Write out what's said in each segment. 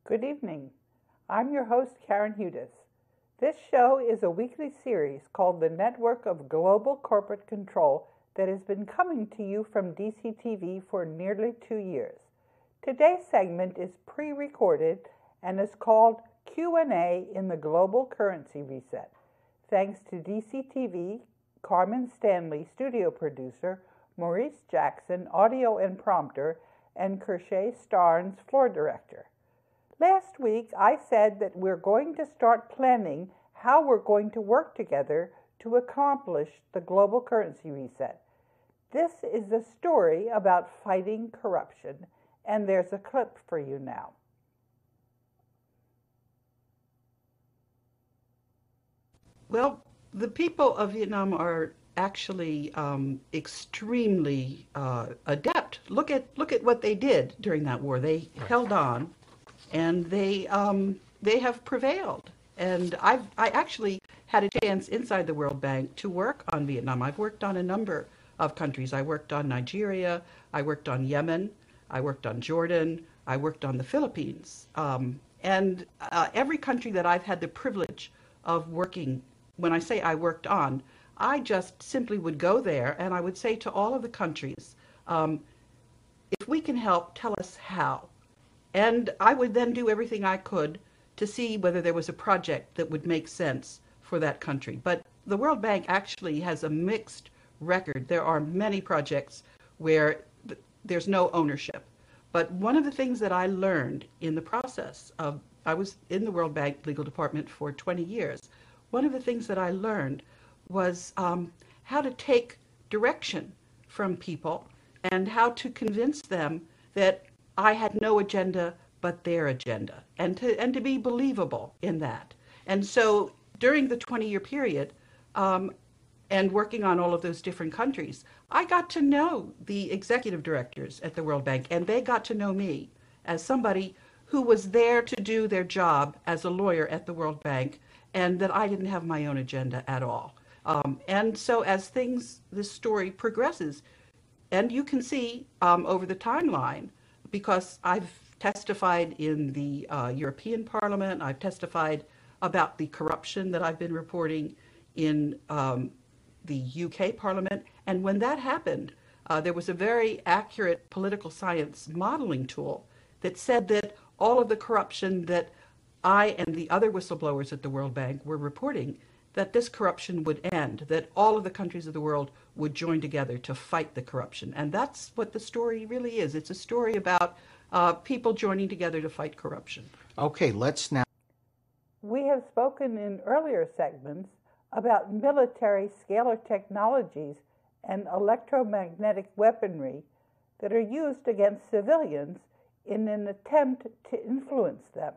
Good evening. I'm your host, Karen Hudis. This show is a weekly series called The Network of Global Corporate Control that has been coming to you from DCTV for nearly 2 years. Today's segment is pre-recorded and is called Q&A in the Global Currency Reset. Thanks to DCTV, Carmen Stanley, studio producer, Maurice Jackson, audio and prompter, and Kershay Starnes, floor director. Last week, I said that we're going to start planning how we're going to work together to accomplish the global currency reset. This is a story about fighting corruption, and there's a clip for you now. Well, the people of Vietnam are actually extremely adept. Look at what they did during that war. They held on, and they have prevailed. And I actually had a chance inside the World Bank to work on Vietnam. I've worked on a number of countries. I worked on Nigeria, I worked on Yemen, I worked on Jordan, I worked on the Philippines. And every country that I've had the privilege of working, when I say I worked on, I just simply would go there and I would say to all of the countries, if we can help, tell us how. And I would then do everything I could to see whether there was a project that would make sense for that country. But the World Bank actually has a mixed record. There are many projects where there's no ownership. But one of the things that I learned in the process of, I was in the World Bank legal department for 20 years. One of the things that I learned was how to take direction from people and how to convince them that I had no agenda but their agenda, and to be believable in that. And so during the 20-year period, and working on all of those different countries, I got to know the executive directors at the World Bank, and they got to know me as somebody who was there to do their job as a lawyer at the World Bank, and that I didn't have my own agenda at all. And so as this story progresses, and you can see over the timeline, because I've testified in the European Parliament, I've testified about the corruption that I've been reporting in the UK Parliament. And when that happened, there was a very accurate political science modeling tool that said that all of the corruption that I and the other whistleblowers at the World Bank were reporting, that this corruption would end, that all of the countries of the world would join together to fight the corruption. And that's what the story really is. It's a story about people joining together to fight corruption. Okay, let's now. We have spoken in earlier segments about military scalar technologies and electromagnetic weaponry that are used against civilians in an attempt to influence them.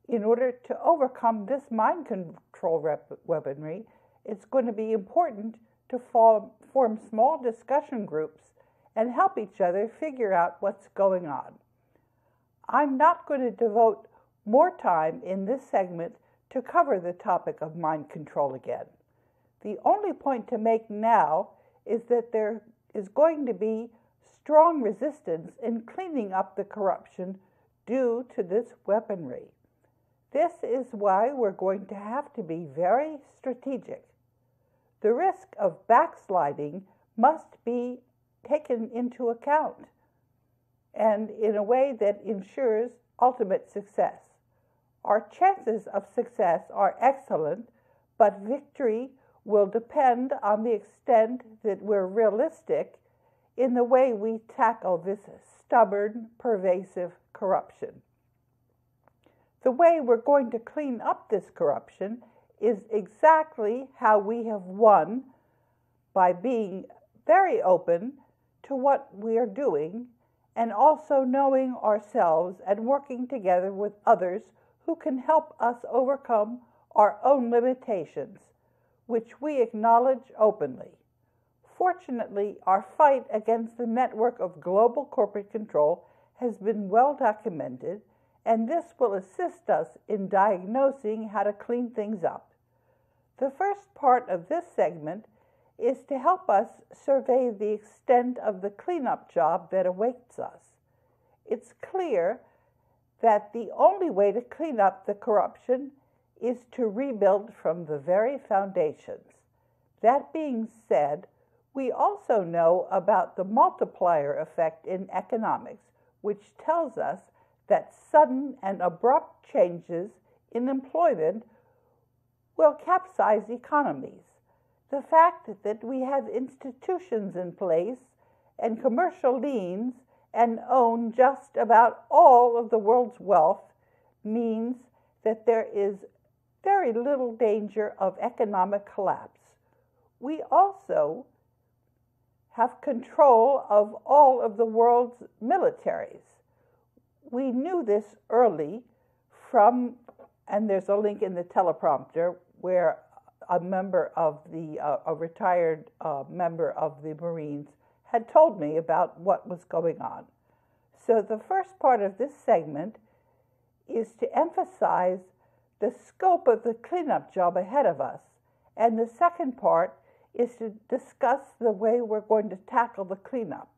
In order to overcome this mind control weaponry, it's going to be important to form small discussion groups and help each other figure out what's going on. I'm not going to devote more time in this segment to cover the topic of mind control again. The only point to make now is that there is going to be strong resistance in cleaning up the corruption due to this weaponry. This is why we're going to have to be very strategic. The risk of backsliding must be taken into account, and in a way that ensures ultimate success. Our chances of success are excellent, but victory will depend on the extent that we're realistic in the way we tackle this stubborn, pervasive corruption. The way we're going to clean up this corruption is exactly how we have won, by being very open to what we are doing and also knowing ourselves and working together with others who can help us overcome our own limitations, which we acknowledge openly. Fortunately, our fight against the network of global corporate control has been well documented, and this will assist us in diagnosing how to clean things up. The first part of this segment is to help us survey the extent of the cleanup job that awaits us. It's clear that the only way to clean up the corruption is to rebuild from the very foundations. That being said, we also know about the multiplier effect in economics, which tells us that sudden and abrupt changes in employment will capsize economies. The fact that we have institutions in place and commercial liens and own just about all of the world's wealth means that there is very little danger of economic collapse. We also have control of all of the world's militaries. We knew this early from, and there's a link in the teleprompter where a retired member of the Marines had told me about what was going on. So the first part of this segment is to emphasize the scope of the cleanup job ahead of us, and the second part is to discuss the way we're going to tackle the cleanup.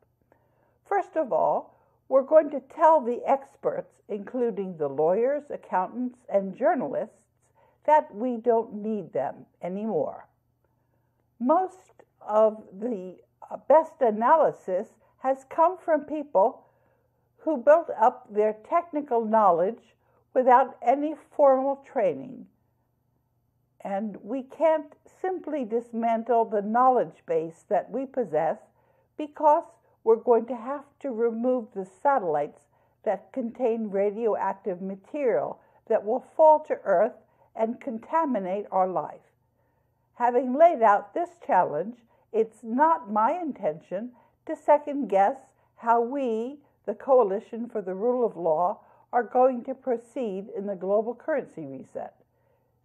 First of all, we're going to tell the experts, including the lawyers, accountants, and journalists, that we don't need them anymore. Most of the best analysis has come from people who built up their technical knowledge without any formal training. And we can't simply dismantle the knowledge base that we possess because we're going to have to remove the satellites that contain radioactive material that will fall to Earth and contaminate our life. Having laid out this challenge, it's not my intention to second-guess how we, the Coalition for the Rule of Law, are going to proceed in the global currency reset.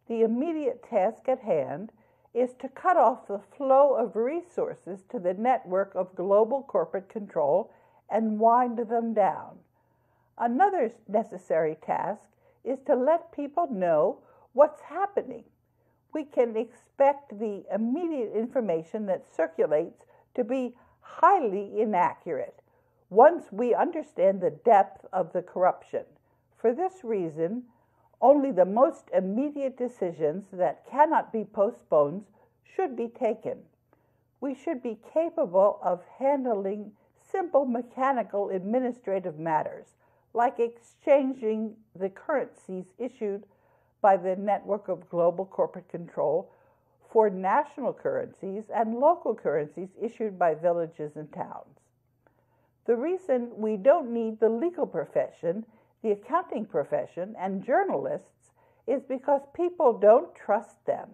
The immediate task at hand is to cut off the flow of resources to the network of global corporate control and wind them down. Another necessary task is to let people know what's happening. We can expect the immediate information that circulates to be highly inaccurate once we understand the depth of the corruption. For this reason, only the most immediate decisions that cannot be postponed should be taken. We should be capable of handling simple mechanical administrative matters, like exchanging the currencies issued by the network of global corporate control for national currencies and local currencies issued by villages and towns. The reason we don't need the legal profession, the accounting profession, and journalists is because people don't trust them,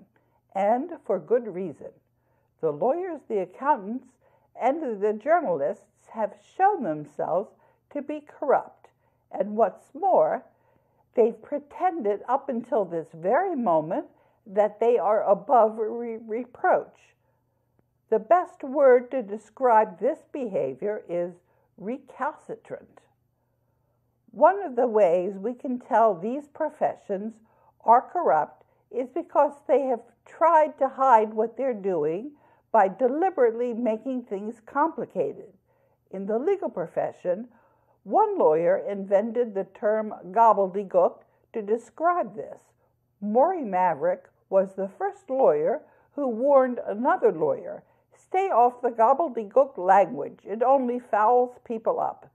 and for good reason. The lawyers, the accountants, and the journalists have shown themselves to be corrupt, and what's more, they've pretended up until this very moment that they are above reproach. The best word to describe this behavior is recalcitrant. One of the ways we can tell these professions are corrupt is because they have tried to hide what they're doing by deliberately making things complicated. In the legal profession, one lawyer invented the term gobbledygook to describe this. Maury Maverick was the first lawyer who warned another lawyer, "Stay off the gobbledygook language. It only fouls people up."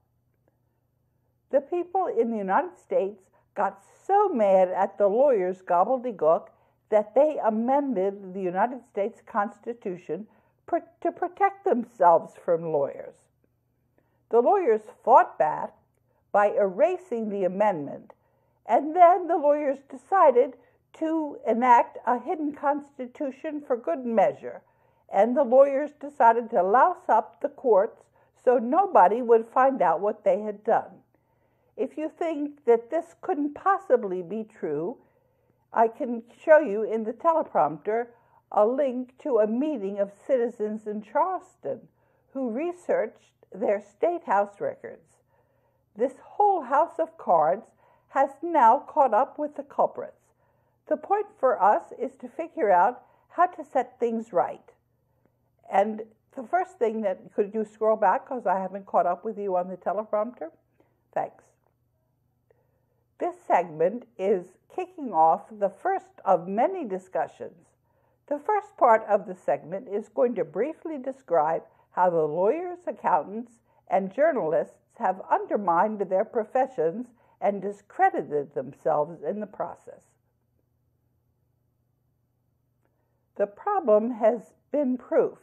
The people in the United States got so mad at the lawyers' gobbledygook that they amended the United States Constitution to protect themselves from lawyers. The lawyers fought back by erasing the amendment, and then the lawyers decided to enact a hidden constitution for good measure, and the lawyers decided to louse up the courts so nobody would find out what they had done. If you think that this couldn't possibly be true, I can show you in the teleprompter a link to a meeting of citizens in Charleston who researched their state house records. This whole house of cards has now caught up with the culprits. The point for us is to figure out how to set things right. And the first thing that, could you scroll back because I haven't caught up with you on the teleprompter? Thanks. segment is kicking off the first of many discussions. The first part of the segment is going to briefly describe how the lawyers, accountants, and journalists have undermined their professions and discredited themselves in the process. The problem has been proof.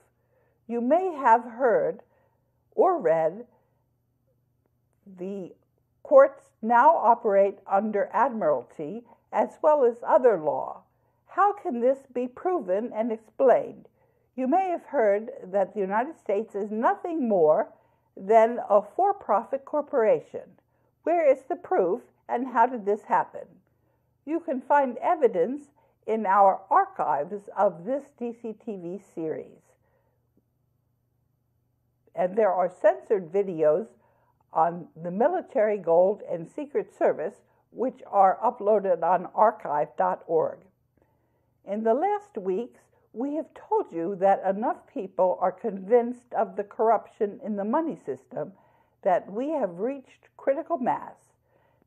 You may have heard or read the courts now operate under admiralty as well as other law. How can this be proven and explained? You may have heard that the United States is nothing more than a for-profit corporation. Where is the proof, and how did this happen? You can find evidence in our archives of this DCTV series. And there are censored videos on the military, gold, and Secret Service, which are uploaded on archive.org. In the last weeks, we have told you that enough people are convinced of the corruption in the money system that we have reached critical mass.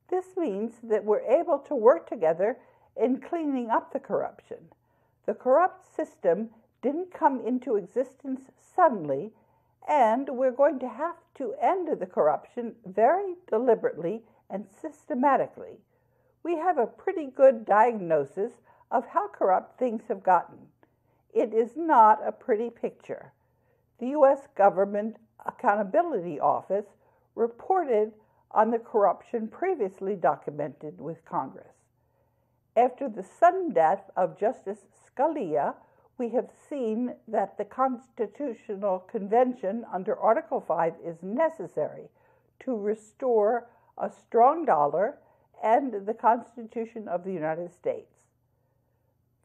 This means that we're able to work together in cleaning up the corruption. The corrupt system didn't come into existence suddenly, and we're going to have to end the corruption very deliberately and systematically. We have a pretty good diagnosis of how corrupt things have gotten. It is not a pretty picture. The U.S. Government Accountability Office reported on the corruption previously documented with Congress. After the sudden death of Justice Scalia, we have seen that the Constitutional Convention under Article 5 is necessary to restore a strong dollar and the Constitution of the United States.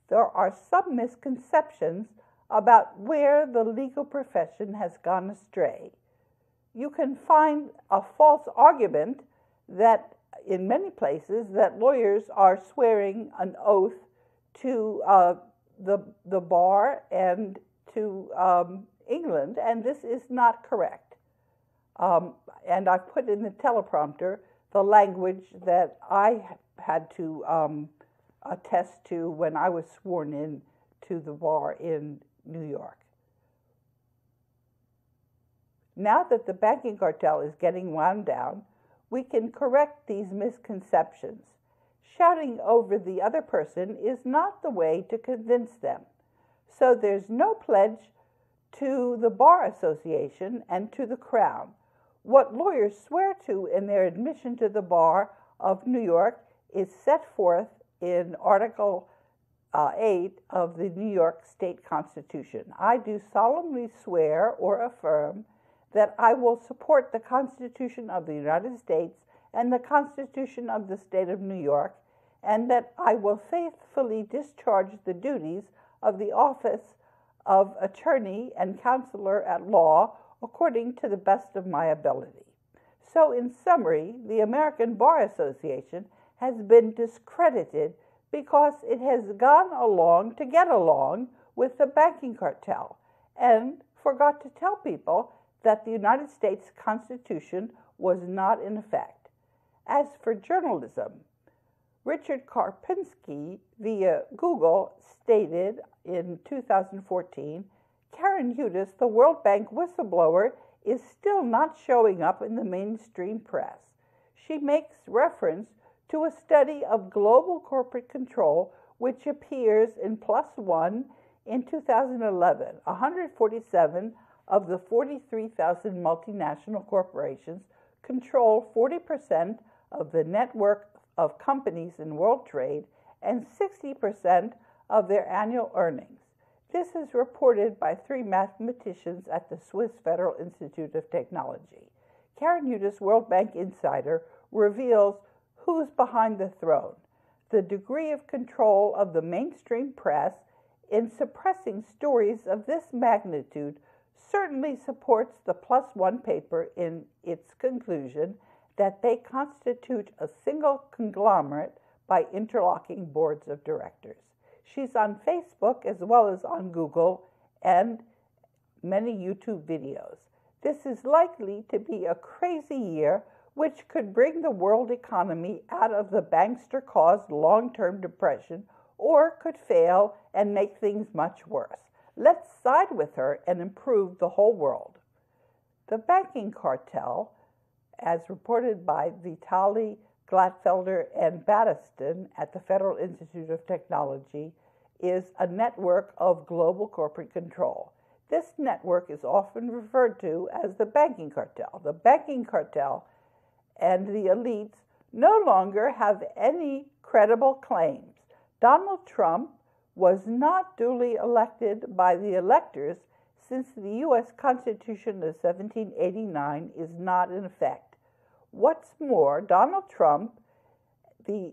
There are some misconceptions about where the legal profession has gone astray. You can find a false argument that in many places that lawyers are swearing an oath to the bar and to England, and this is not correct. And I've put in the teleprompter the language that I had to attest to when I was sworn in to the bar in New York. Now that the banking cartel is getting wound down, we can correct these misconceptions. Shouting over the other person is not the way to convince them. So there's no pledge to the Bar Association and to the Crown. What lawyers swear to in their admission to the Bar of New York is set forth in Article 8 of the New York State Constitution. I do solemnly swear or affirm that I will support the Constitution of the United States and the Constitution of the State of New York, and that I will faithfully discharge the duties of the office of attorney and counselor at law according to the best of my ability. So, in summary, the American Bar Association has been discredited because it has gone along to get along with the banking cartel and forgot to tell people that the United States Constitution was not in effect. As for journalism, Richard Karpinski via Google stated in 2014, Karen Hudes, the World Bank whistleblower, is still not showing up in the mainstream press. She makes reference to a study of global corporate control which appears in PLOS ONE in 2011. 147 of the 43,000 multinational corporations control 40% of the network of companies in world trade and 60% of their annual earnings. This is reported by 3 mathematicians at the Swiss Federal Institute of Technology. Karen Hudes, World Bank Insider, reveals who's behind the throne. The degree of control of the mainstream press in suppressing stories of this magnitude certainly supports the PLOS ONE paper in its conclusion that they constitute a single conglomerate by interlocking boards of directors. She's on Facebook as well as on Google and many YouTube videos. This is likely to be a crazy year which could bring the world economy out of the bankster-caused long-term depression or could fail and make things much worse. Let's side with her and improve the whole world. The banking cartel, as reported by Vitali, Glatfelder, and Battiston at the Federal Institute of Technology, is a network of global corporate control. This network is often referred to as the banking cartel. The banking cartel and the elites no longer have any credible claims. Donald Trump was not duly elected by the electors since the U.S. Constitution of 1789 is not in effect. What's more, Donald Trump, the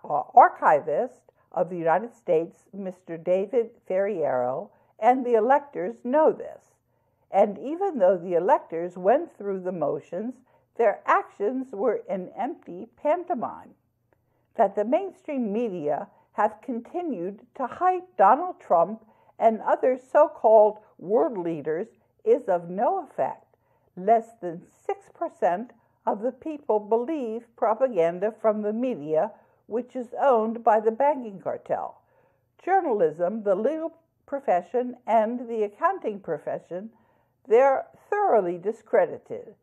archivist of the United States, Mr. David Ferriero, and the electors know this. And even though the electors went through the motions, their actions were an empty pantomime. That the mainstream media have continued to hype Donald Trump and other so-called world leaders is of no effect. Less than 6% of the people believe propaganda from the media, which is owned by the banking cartel. Journalism, the legal profession, and the accounting profession, they're thoroughly discredited.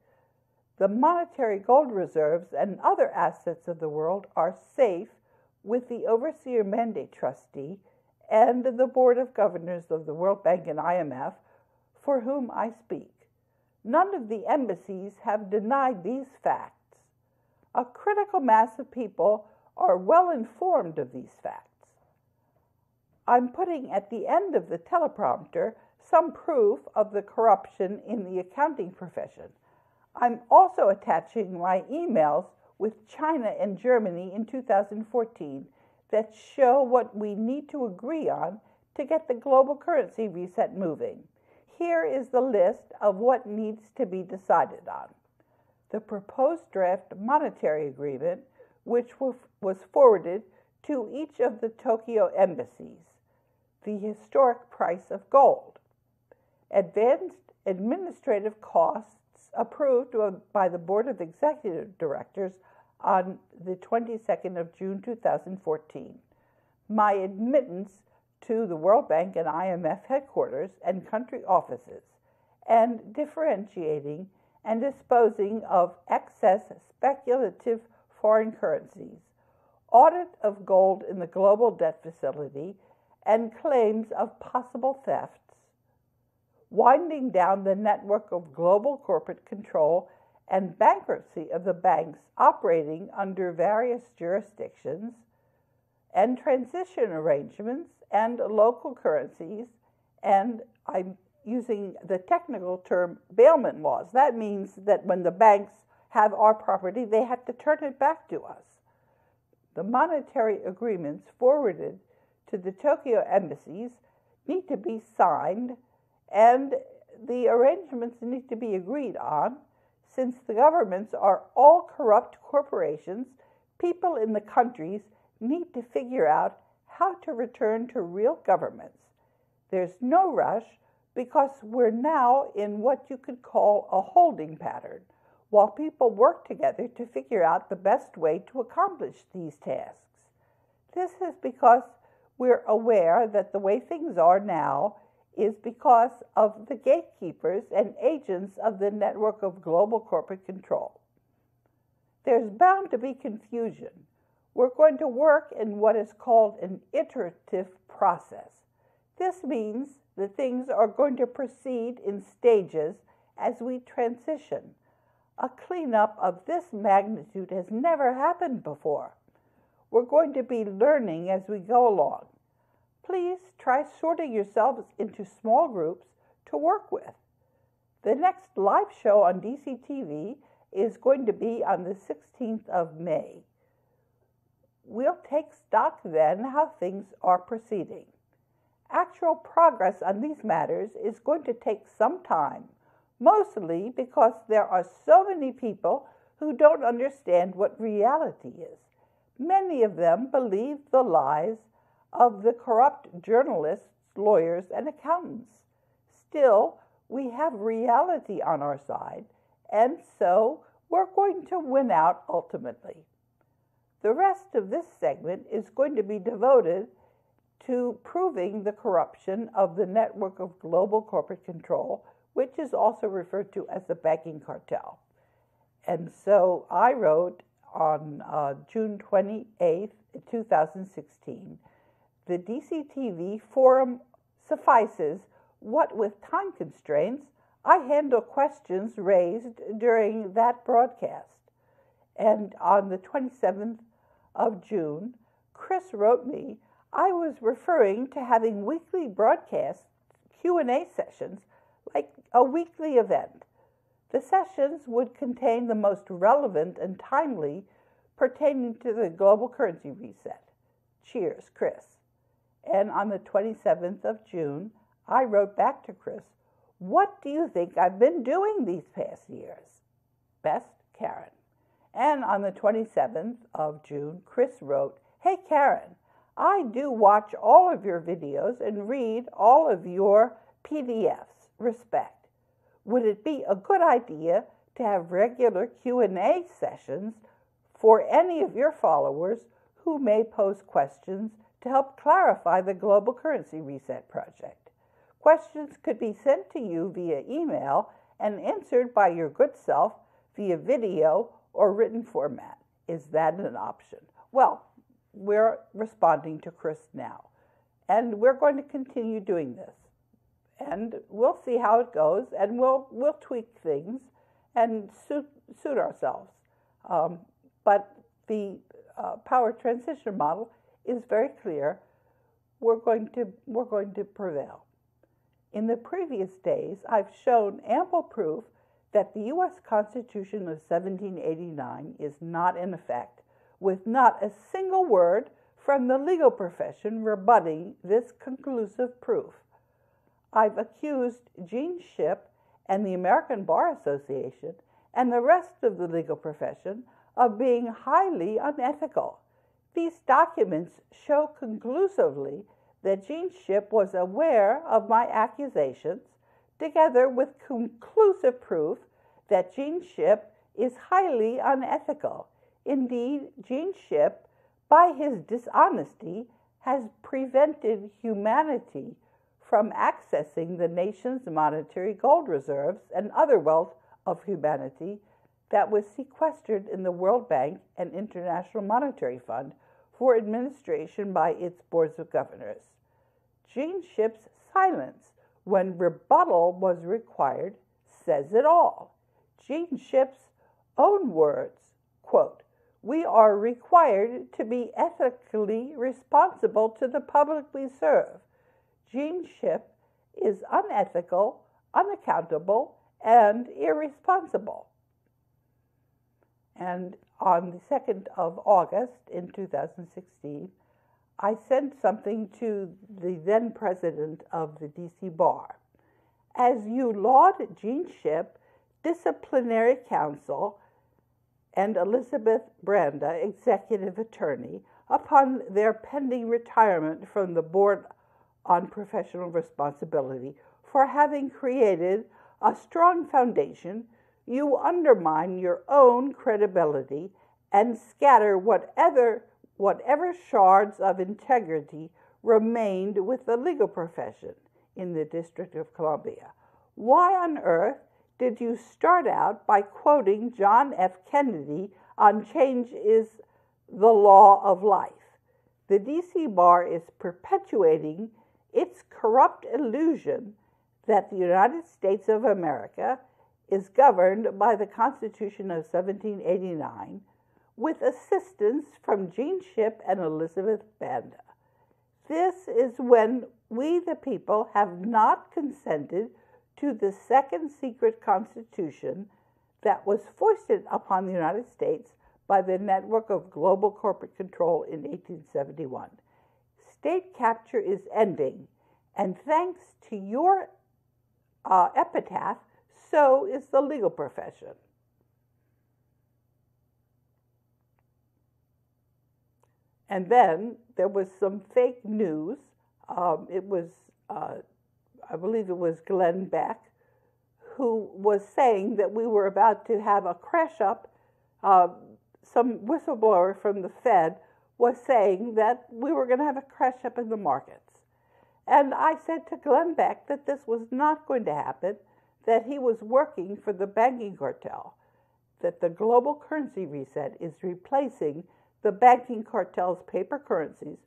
The monetary gold reserves and other assets of the world are safe with the Overseer Mandate Trustee and the Board of Governors of the World Bank and IMF, for whom I speak. None of the embassies have denied these facts. A critical mass of people are well informed of these facts. I'm putting at the end of the teleprompter some proof of the corruption in the accounting profession. I'm also attaching my emails with China and Germany in 2014 that show what we need to agree on to get the global currency reset moving. Here is the list of what needs to be decided on. The proposed draft monetary agreement, which was forwarded to each of the Tokyo embassies. The historic price of gold. Advanced administrative costs approved by the Board of Executive Directors on the 22nd of June 2014. My admittance to the World Bank and IMF headquarters and country offices, and differentiating and disposing of excess speculative foreign currencies, audit of gold in the global debt facility, and claims of possible thefts, winding down the network of global corporate control and bankruptcy of the banks operating under various jurisdictions, and transition arrangements and local currencies, and I'm using the technical term bailment laws. That means that when the banks have our property, they have to turn it back to us. The monetary agreements forwarded to the Tokyo embassies need to be signed, and the arrangements need to be agreed on. Since the governments are all corrupt corporations, people in the countries need to figure out how to return to real governments. There's no rush because we're now in what you could call a holding pattern, while people work together to figure out the best way to accomplish these tasks. This is because we're aware that the way things are now is because of the gatekeepers and agents of the network of global corporate control. There's bound to be confusion. We're going to work in what is called an iterative process. This means that things are going to proceed in stages as we transition. A cleanup of this magnitude has never happened before. We're going to be learning as we go along. Please try sorting yourselves into small groups to work with. The next live show on DCTV is going to be on the 16th of May. We'll take stock then how things are proceeding. Actual progress on these matters is going to take some time, mostly because there are so many people who don't understand what reality is. Many of them believe the lies of the corrupt journalists, lawyers, and accountants. Still, we have reality on our side, and so we're going to win out ultimately. The rest of this segment is going to be devoted to proving the corruption of the network of global corporate control, which is also referred to as the banking cartel. And so I wrote on June 28th, 2016, the DCTV forum suffices what with time constraints, I handle questions raised during that broadcast. And on the 27th of June, Chris wrote me, I was referring to having weekly broadcast Q&A sessions like a weekly event. The sessions would contain the most relevant and timely pertaining to the global currency reset. Cheers, Chris. And on the 27th of June, I wrote back to Chris, what do you think I've been doing these past years? Best, Karen. And on the 27th of June, Chris wrote, hey, Karen, I do watch all of your videos and read all of your PDFs. Respect. Would it be a good idea to have regular Q&A sessions for any of your followers who may pose questions to help clarify the Global Currency Reset project? Questions could be sent to you via email and answered by your good self via video or written format. Is that an option? Well, we're responding to Chris now, and we're going to continue doing this. And we'll see how it goes, and we'll tweak things and suit ourselves. But the power transition model is very clear. We're going to prevail. In the previous days, I've shown ample proof that the U.S. Constitution of 1789 is not in effect, with not a single word from the legal profession rebutting this conclusive proof. I've accused Gene Shipp and the American Bar Association and the rest of the legal profession of being highly unethical. These documents show conclusively that Gene Shipp was aware of my accusations, together with conclusive proof that Gene Shipp is highly unethical. Indeed, Gene Shipp, by his dishonesty, has prevented humanity from accessing the nation's monetary gold reserves and other wealth of humanity that was sequestered in the World Bank and International Monetary Fund for administration by its boards of governors. Gene Shipp's silence when rebuttal was required says it all. Gene Shipp's own words, quote, "We are required to be ethically responsible to the public we serve. Gene Shipp is unethical, unaccountable, and irresponsible." And on the 2nd of August in 2016, I sent something to the then president of the D.C. Bar. As you laud Gene Shipp, disciplinary counsel, and Elizabeth Branda, executive attorney, upon their pending retirement from the Board on Professional Responsibility for having created a strong foundation, you undermine your own credibility and scatter whatever shards of integrity remained with the legal profession in the District of Columbia. Why on earth did you start out by quoting John F. Kennedy on change is the law of life? The D.C. Bar is perpetuating its corrupt illusion that the United States of America is governed by the Constitution of 1789 with assistance from Gene Shipp and Elizabeth Banda. This is when we, the people, have not consented to the second secret constitution that was foisted upon the United States by the network of global corporate control in 1871. State capture is ending, and thanks to your epitaph, so is the legal profession. And then there was some fake news. I believe it was Glenn Beck, who was saying that we were about to have a crash up. Some whistleblower from the Fed was saying that we were going to have a crash up in the markets. And I said to Glenn Beck that this was not going to happen, that he was working for the banking cartel, that the global currency reset is replacing the banking cartel's paper currencies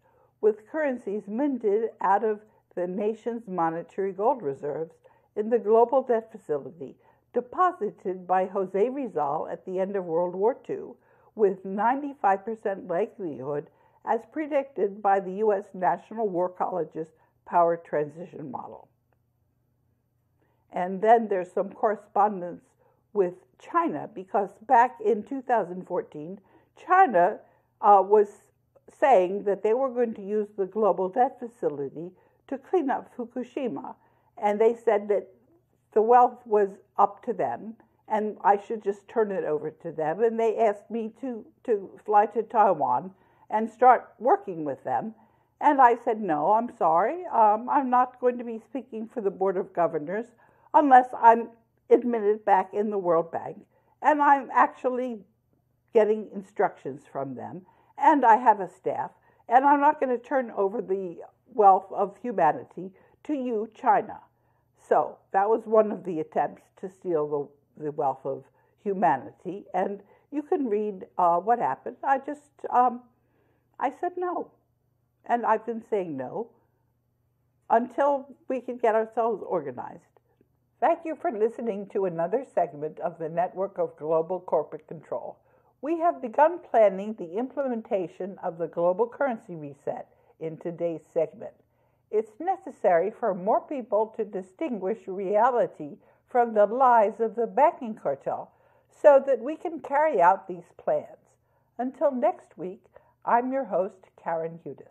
with currencies minted out of the nation's monetary gold reserves in the global debt facility deposited by Jose Rizal at the end of World War II with 95% likelihood as predicted by the U.S. National War College's power transition model. And then there's some correspondence with China, because back in 2014, China was saying that they were going to use the global debt facility to clean up Fukushima. And they said that the wealth was up to them, and I should just turn it over to them. And they asked me to fly to Taiwan and start working with them. And I said, no, I'm sorry. I'm not going to be speaking for the Board of Governors unless I'm admitted back in the World Bank. And I'm actually getting instructions from them. And I have a staff. And I'm not going to turn over the wealth of humanity to you, China. So that was one of the attempts to steal the wealth of humanity. And you can read what happened. I said no. And I've been saying no until we can get ourselves organized. Thank you for listening to another segment of the Network of Global Corporate Control. We have begun planning the implementation of the global currency reset in today's segment. It's necessary for more people to distinguish reality from the lies of the banking cartel so that we can carry out these plans. Until next week, I'm your host, Karen Hudis.